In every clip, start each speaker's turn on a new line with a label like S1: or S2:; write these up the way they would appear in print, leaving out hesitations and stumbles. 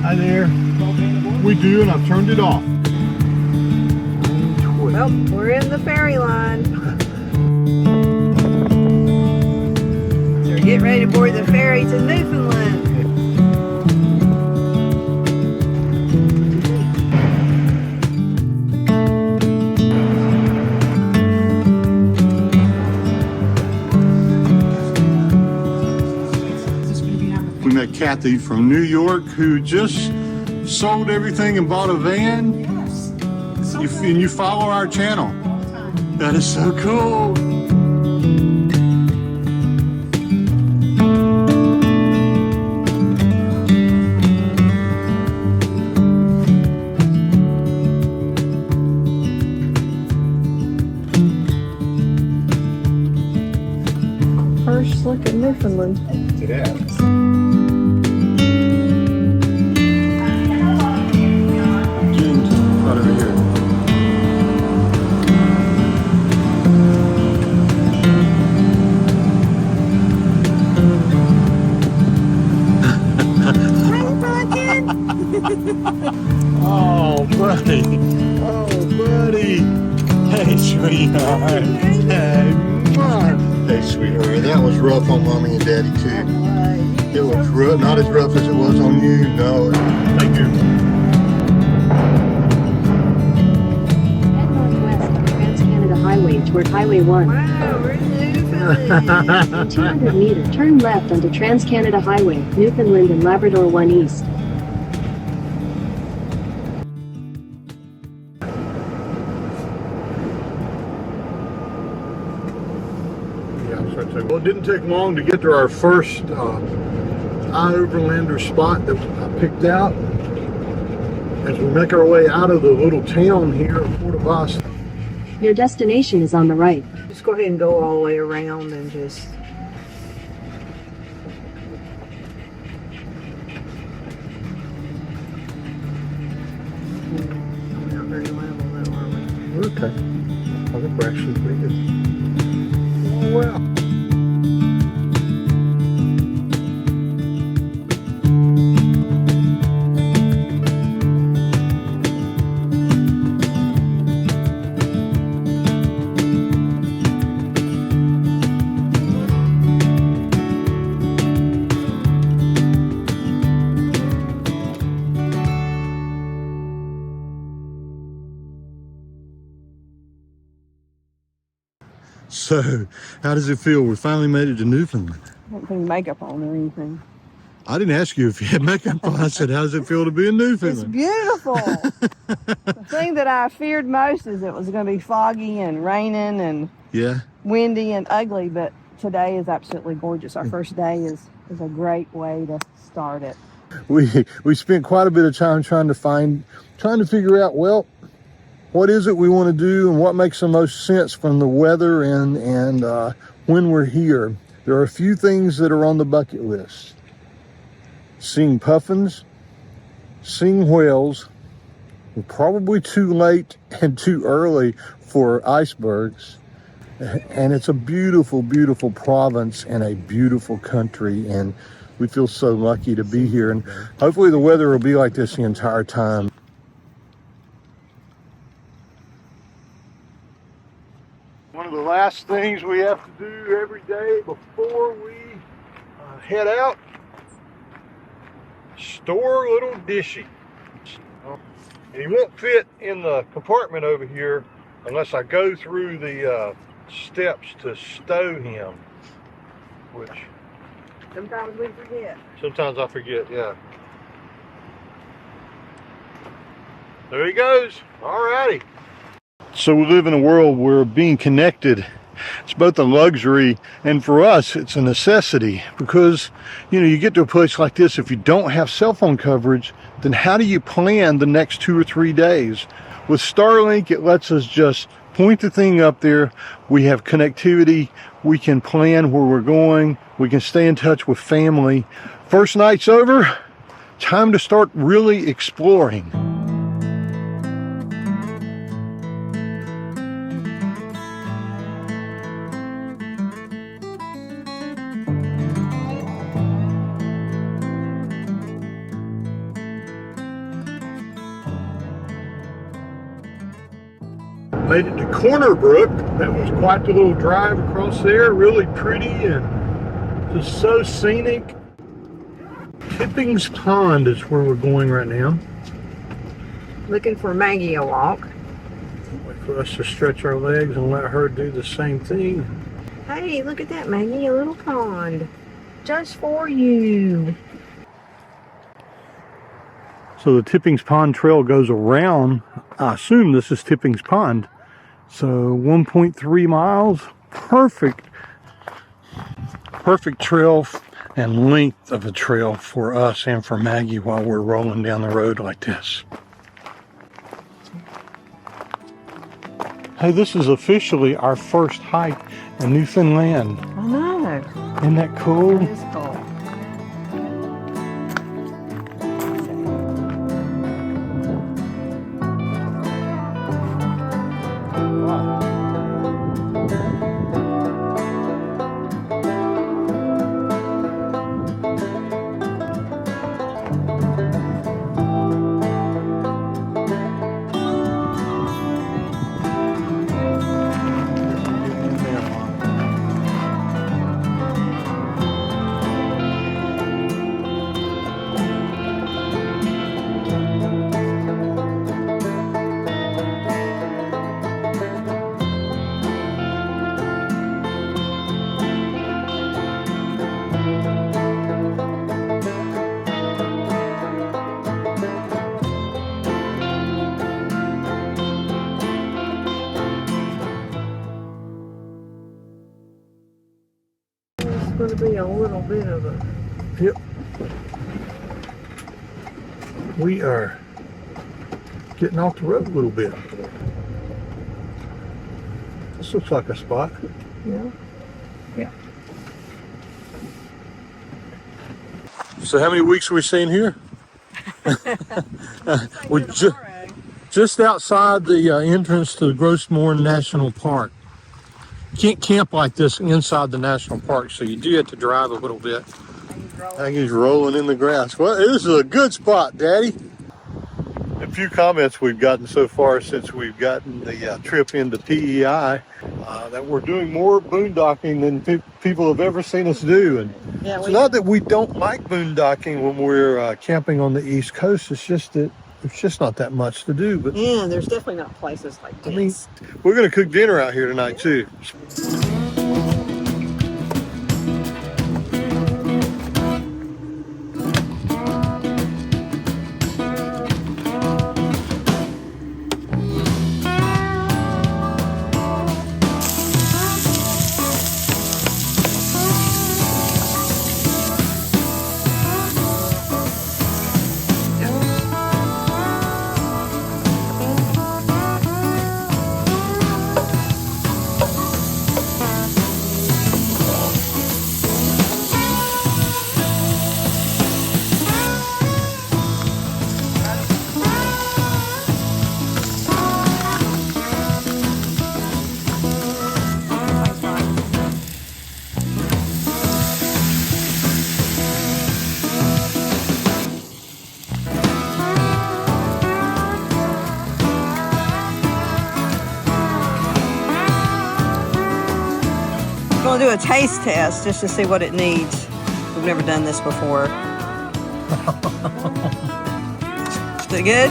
S1: Hi there. We do, and I've turned it off.
S2: Well, we're in the ferry line. So we're getting ready to board the ferry to Newfoundland.
S1: We met Kathy from New York, who just sold everything and bought a van.
S3: Yes.
S1: And you follow our channel. That is so cool.
S2: First look at Newfoundland.
S1: Yeah. Right over here. Oh, buddy. Oh, buddy. Hey, sweetheart. Hey, mwah. Hey, sweetheart. That was rough on Mommy and Daddy, too. It was rough. Not as rough as it was on you. No. Thank you.
S4: Head northwest on Trans-Canada Highway toward Highway 1.
S2: Wow, we're in Newfoundland.
S4: In 200 meters, turn left onto Trans-Canada Highway, Newfoundland and Labrador 1 East.
S1: Well, it didn't take long to get to our first overlander spot that I picked out as we make our way out of the little town here at Port Boston.
S4: Your destination is on the right.
S2: Just go ahead and go all the way around and just... We're not very level though, are we?
S1: Okay. I think we're actually pretty good. Oh, well. So, how does it feel? We finally made it to Newfoundland.
S2: I don't put makeup on or anything.
S1: I didn't ask you if you had makeup on. I said, how does it feel to be in
S2: It's
S1: Newfoundland?
S2: beautiful. The thing that I feared most is it was going to be foggy and raining and
S1: Yeah.
S2: windy and ugly, but today is absolutely gorgeous. Our first day is a great way to start it.
S1: We spent quite a bit of time trying to figure out, well, what is it we want to do and what makes the most sense from the weather and when we're here. There are a few things that are on the bucket list. Seeing puffins, seeing whales. We're probably too late and too early for icebergs. And it's a beautiful, beautiful province and a beautiful country. And we feel so lucky to be here. And hopefully the weather will be like this the entire time. One of the last things we have to do every day before we head out, store a little dishy. And he won't fit in the compartment over here unless I go through the steps to stow him, which
S2: Sometimes we forget.
S1: sometimes I forget, yeah. There he goes. Alrighty. So we live in a world where being connected, it's both a luxury and for us it's a necessity, because you get to a place like this, if you don't have cell phone coverage, then how do you plan the next 2 or 3 days? With Starlink, it lets us just point the thing up there. We have connectivity. We can plan where we're going. We can stay in touch with family. First night's over. Time to start really exploring. Made it to Corner Brook. That was quite the little drive across there. Really pretty and just so scenic. Tipping's Pond is where we're going right now.
S2: Looking for Maggie a walk.
S1: Wait for us to stretch our legs and let her do the same thing.
S2: Hey, look at that, Maggie, a little pond. Just for you.
S1: So the Tipping's Pond Trail goes around, I assume this is Tipping's Pond. So 1.3 miles, perfect trail and length of a trail for us and for Maggie while we're rolling down the road like this. Hey, this is officially our first hike in Newfoundland.
S2: I know.
S1: Isn't that cool?
S2: It is cool. Going to be a little bit of a...
S1: Yep. We are getting off the road a little bit. This looks like a spot.
S2: Yeah. Yeah.
S1: So how many weeks are we staying here? We're just outside the entrance to the Gros Morne National Park. Can't camp like this inside the national park, so you do have to drive a little bit. Maggie's rolling in the grass. Well, this is a good spot, Daddy. A few comments we've gotten so far since we've gotten the trip into PEI that we're doing more boondocking than people have ever seen us do. And
S2: Yeah,
S1: it's not that we don't like boondocking when we're camping on the East Coast. It's just that it's just not that much to do. But
S2: yeah, there's definitely not places like this.
S1: I mean, we're going to cook dinner out here tonight too.
S2: We'll do a taste test just to see what it needs. We've never done this before. Is it good?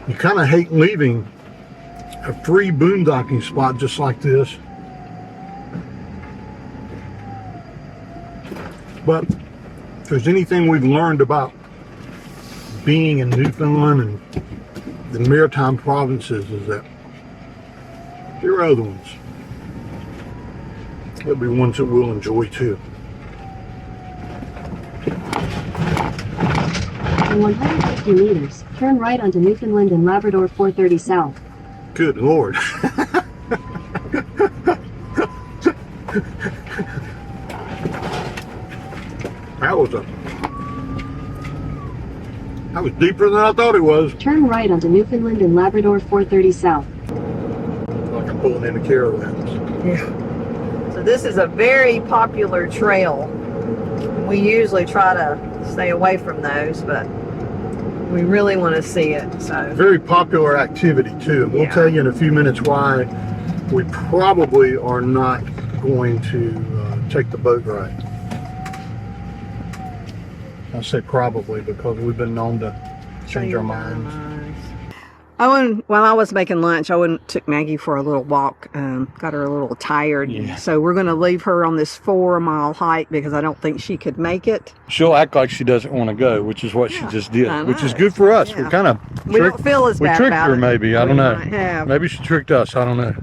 S1: You kind of hate leaving a free boondocking spot just like this. But if there's anything we've learned about being in Newfoundland and the maritime provinces is that there are other ones. There'll be ones that we'll enjoy too.
S4: In 150 meters, turn right onto Newfoundland and Labrador 430 South.
S1: Good Lord. That was deeper than I thought it was.
S4: Turn right onto Newfoundland and Labrador 430 South.
S1: Like I'm pulling into caravans.
S2: Yeah. So this is a very popular trail. We usually try to stay away from those, but we really want to see it. So
S1: Very popular activity too. And we'll
S2: Yeah.
S1: tell you in a few minutes why we probably are not going to take the boat ride. I say probably because we've been known to change our minds.
S2: While I was making lunch, I took Maggie for a little walk. Got her a little tired.
S1: Yeah.
S2: So we're going to leave her on this 4-mile hike because I don't think she could make it.
S1: She'll act like she doesn't want to go, which is what she just did,
S2: I
S1: which is
S2: know.
S1: good for us.
S2: Yeah.
S1: We kind of
S2: We don't feel as bad
S1: tricked
S2: about
S1: her
S2: it.
S1: maybe. I
S2: We
S1: don't know.
S2: might have.
S1: Maybe she tricked us. I don't know.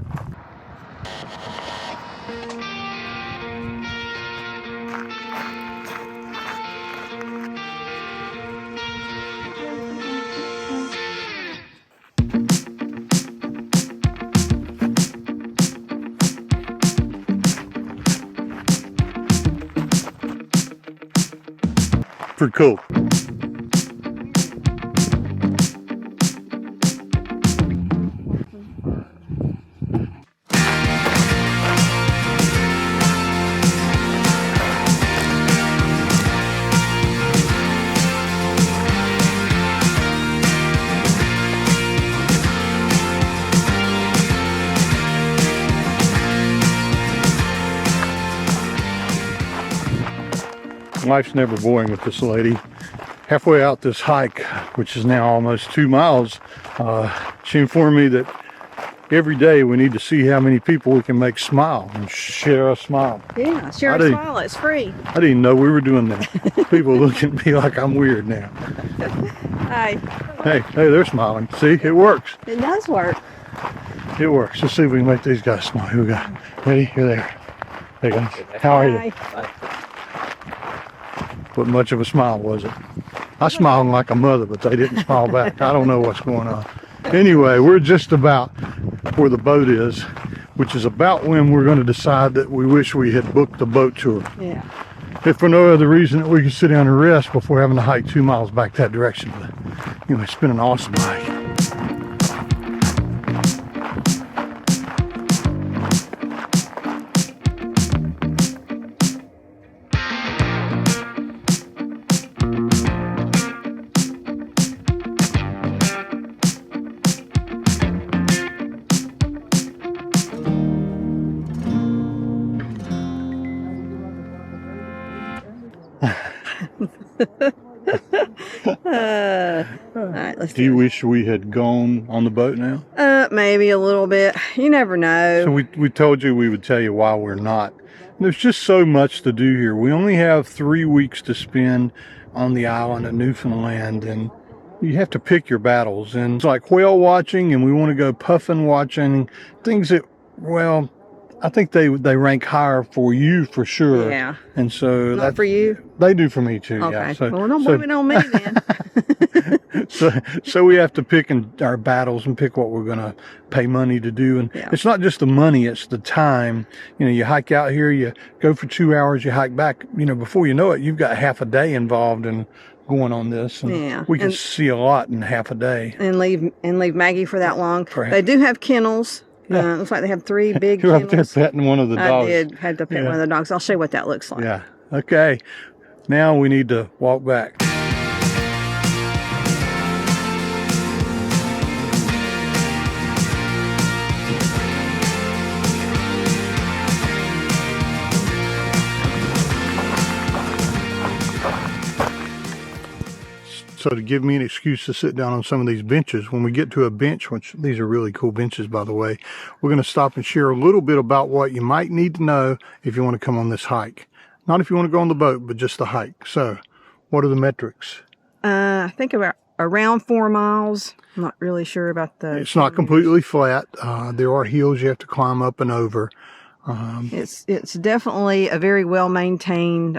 S1: Pretty cool. Life's never boring with this lady. Halfway out this hike, which is now almost 2 miles, she informed me that every day we need to see how many people we can make smile and share a smile.
S2: Yeah, share a smile. It's free.
S1: I didn't even know we were doing that. People looking at me like I'm weird now.
S2: Hi.
S1: Hey, they're smiling. See, it works.
S2: It does work.
S1: It works. Let's see if we can make these guys smile. Here we go. Ready? You're there. Hey guys, how are you?
S2: Hi.
S1: But much of a smile was it? I smiled like a mother, but they didn't smile back. I don't know what's going on. Anyway, we're just about where the boat is, which is about when we're going to decide that we wish we had booked the boat tour.
S2: Yeah.
S1: If for no other reason that we could sit down and rest before having to hike 2 miles back that direction. But anyway, it's been an awesome hike.
S2: All right, let's
S1: Do you wish we had gone on the boat now?
S2: maybe a little bit. You never know.
S1: So we told you we would tell you why we're not. There's just so much to do here. We only have 3 weeks to spend on the island of Newfoundland, and you have to pick your battles. And it's like whale watching, and we want to go puffin watching, things that, well, I think they rank higher for you for sure.
S2: Yeah.
S1: And so
S2: Not for you.
S1: They do for me too.
S2: Okay.
S1: Yeah. So,
S2: Well, don't blame it on me then.
S1: so we have to pick our battles and pick what we're going to pay money to do. And
S2: Yeah.
S1: it's not just the money, it's the time. You know, you hike out here, you go for 2 hours, you hike back, you know, before you know it, you've got half a day involved in going on this. And
S2: Yeah.
S1: we can
S2: And-
S1: see a lot in half a day.
S2: and leave Maggie for that long.
S1: Correct.
S2: They do have kennels.
S1: Yeah.
S2: Looks like they have 3 big
S1: You're up there
S2: kennels.
S1: petting one of the dogs.
S2: I did. Had to pet
S1: Yeah.
S2: one of the dogs. I'll show you what that looks like.
S1: Yeah. Okay. Now we need to walk back. So to give me an excuse to sit down on some of these benches, when we get to a bench, which these are really cool benches, by the way, we're going to stop and share a little bit about what you might need to know if you want to come on this hike. Not if you want to go on the boat, but just the hike. So what are the metrics?
S2: I think around 4 miles. I'm not really sure about the...
S1: It's not completely flat. There are hills you have to climb up and over.
S2: It's definitely a very well-maintained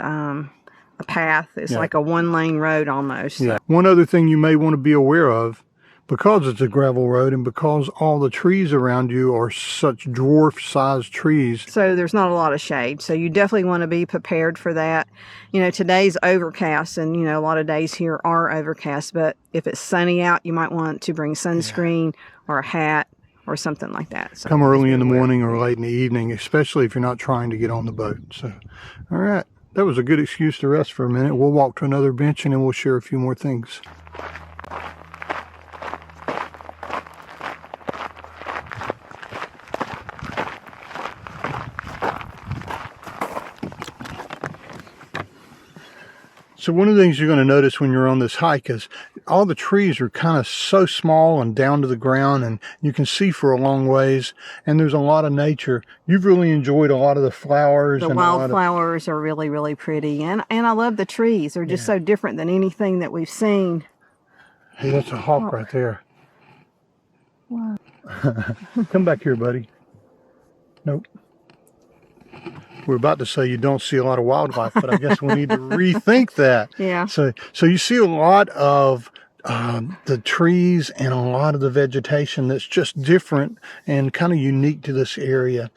S2: a path. It's like a one-lane road almost.
S1: Yeah. One other thing you may want to be aware of, because it's a gravel road and because all the trees around you are such dwarf-sized trees.
S2: So there's not a lot of shade. So you definitely want to be prepared for that. You know, today's overcast, and, you know, a lot of days here are overcast. But if it's sunny out, you might want to bring sunscreen or a hat or something like that. So
S1: come early in the morning or late in the evening, especially if you're not trying to get on the boat. So, all right. That was a good excuse to rest for a minute. We'll walk to another bench and then we'll share a few more things. So one of the things you're going to notice when you're on this hike is all the trees are kind of so small and down to the ground, and you can see for a long ways, and there's a lot of nature. You've really enjoyed a lot of the flowers.
S2: The wildflowers are really, really pretty, and I love the trees. They're just so different than anything that we've seen.
S1: Hey, that's a hawk right there.
S2: Wow.
S1: Come back here, buddy. Nope. We're about to say you don't see a lot of wildlife, but I guess we need to rethink that.
S2: Yeah.
S1: So you see a lot of the trees and a lot of the vegetation that's just different and kind of unique to this area.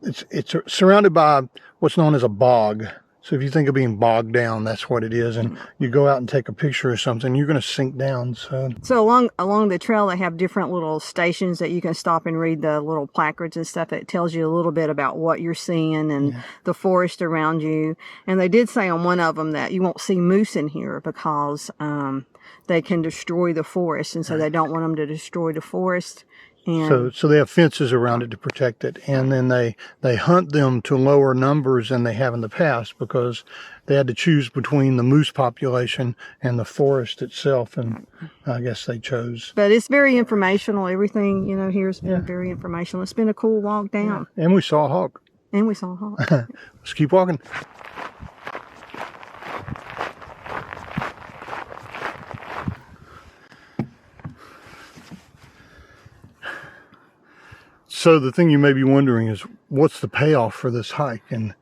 S1: It's surrounded by what's known as a bog. So if you think of being bogged down, that's what it is. And you go out and take a picture or something, you're going to sink down. So
S2: along the trail, they have different little stations that you can stop and read the little placards and stuff that tells you a little bit about what you're seeing and the forest around you. And they did say on one of them that you won't see moose in here because they can destroy the forest. And so they don't want them to destroy the forest. And
S1: so they have fences around it to protect it, and then they hunt them to lower numbers than they have in the past because they had to choose between the moose population and the forest itself, and I guess they chose.
S2: But it's very informational. Everything, you know, here's been very informational. It's been a cool walk down.
S1: Yeah. And we saw a hawk.
S2: And we saw a hawk.
S1: Let's keep walking. So the thing you may be wondering is, what's the payoff for this hike? And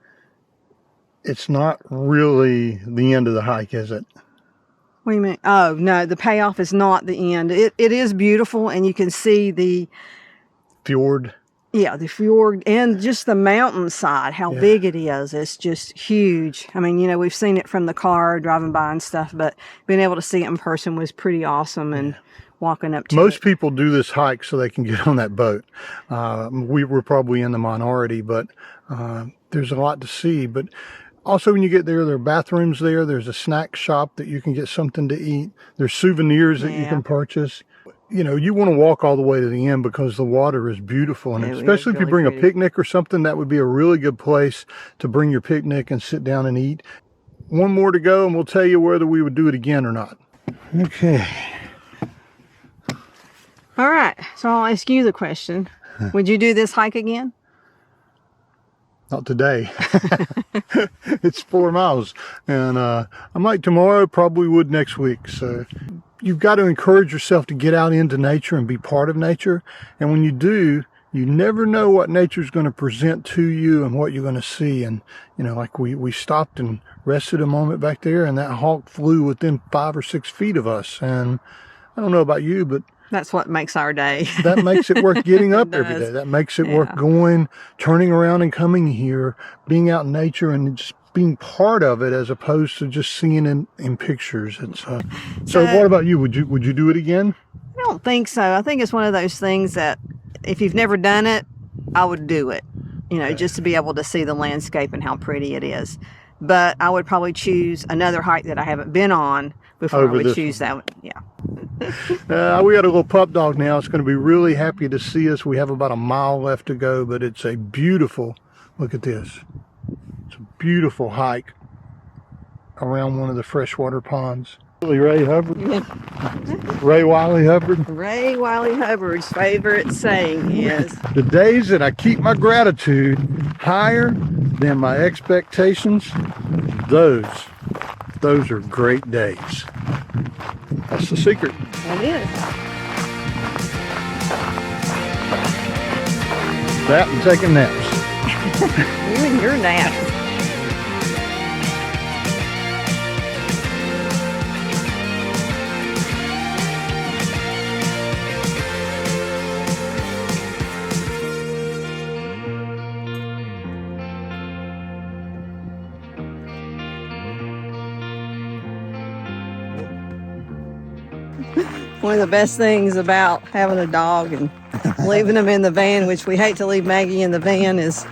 S1: it's not really the end of the hike, is it?
S2: What do you mean? Oh, no, the payoff is not the end. It is beautiful, and you can see the
S1: fjord. Yeah,
S2: the fjord and just the mountainside, how big it is. It's just huge. I mean, you know, we've seen it from the car driving by and stuff, but being able to see it in person was pretty awesome. And walking up to
S1: most people do this hike so they can get on that boat. We were probably in the minority, but there's a lot to see. But also when you get there are bathrooms there. There's a snack shop that you can get something to eat. There's souvenirs that you can purchase. You know, you want to walk all the way to the end because the water is beautiful. And especially if you bring a picnic or something, that would be a really good place to bring your picnic and sit down and eat. One more to go and we'll tell you whether we would do it again or not. Okay.
S2: All right, so I'll ask you the question. Would you do this hike again?
S1: Not today. It's 4 miles. And I might tomorrow, probably would next week. So you've got to encourage yourself to get out into nature and be part of nature. And when you do, you never know what nature's going to present to you and what you're going to see. And, you know, like we stopped and rested a moment back there, and that hawk flew within 5 or 6 feet of us. And I don't know about you, but
S2: that's what makes our day.
S1: That makes it worth getting up every day. That makes it worth going, turning around and coming here, being out in nature and just being part of it as opposed to just seeing it in pictures. It's so what about you? Would you do it again?
S2: I don't think so. I think it's one of those things that if you've never done it, I would do it, you know, just to be able to see the landscape and how pretty it is. But I would probably choose another hike that I haven't been on before I would choose that one. Yeah.
S1: We got a little pup dog now. It's going to be really happy to see us. We have about a mile left to go, but it's a beautiful, look at this. It's a beautiful hike around one of the freshwater ponds. Ray Hubbard. Ray Wiley Hubbard.
S2: Ray Wiley Hubbard's favorite saying is,
S1: the days that I keep my gratitude higher than my expectations, those are great days. That's the secret.
S2: It is.
S1: That and taking naps.
S2: You and your nap. One of the best things about having a dog and leaving them in the van, which we hate to leave Maggie in the van, is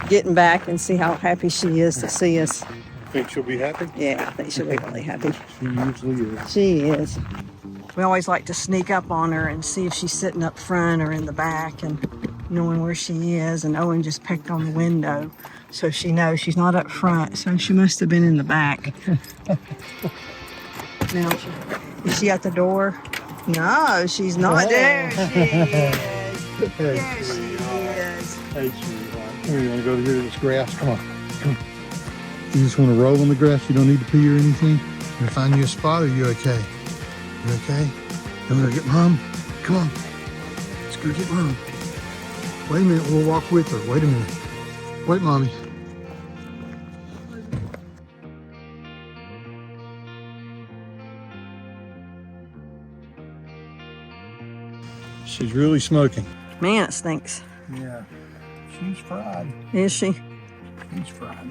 S2: getting back and see how happy she is to see us.
S1: Think she'll be happy?
S2: Yeah, I think she'll be really happy.
S1: She usually is.
S2: She is. We always like to sneak up on her and see if she's sitting up front or in the back and knowing where she is. And Owen just pecked on the window, so she knows she's not up front, so she must have been in the back. Now, is she at the door? No, she's not. There she is. There she is.
S1: Hey, sweetheart. Here, you want to go over here to this grass? Come on. Come on. You just want to roll on the grass? You don't need to pee or anything? Gonna find you a spot, or you okay? You okay? You want to get Mom? Come on. Let's go get Mom. Wait a minute. We'll walk with her. Wait a minute. Wait, Mommy. She's really smoking.
S2: Man, it stinks.
S1: Yeah. She's fried.
S2: Is she?
S1: She's fried.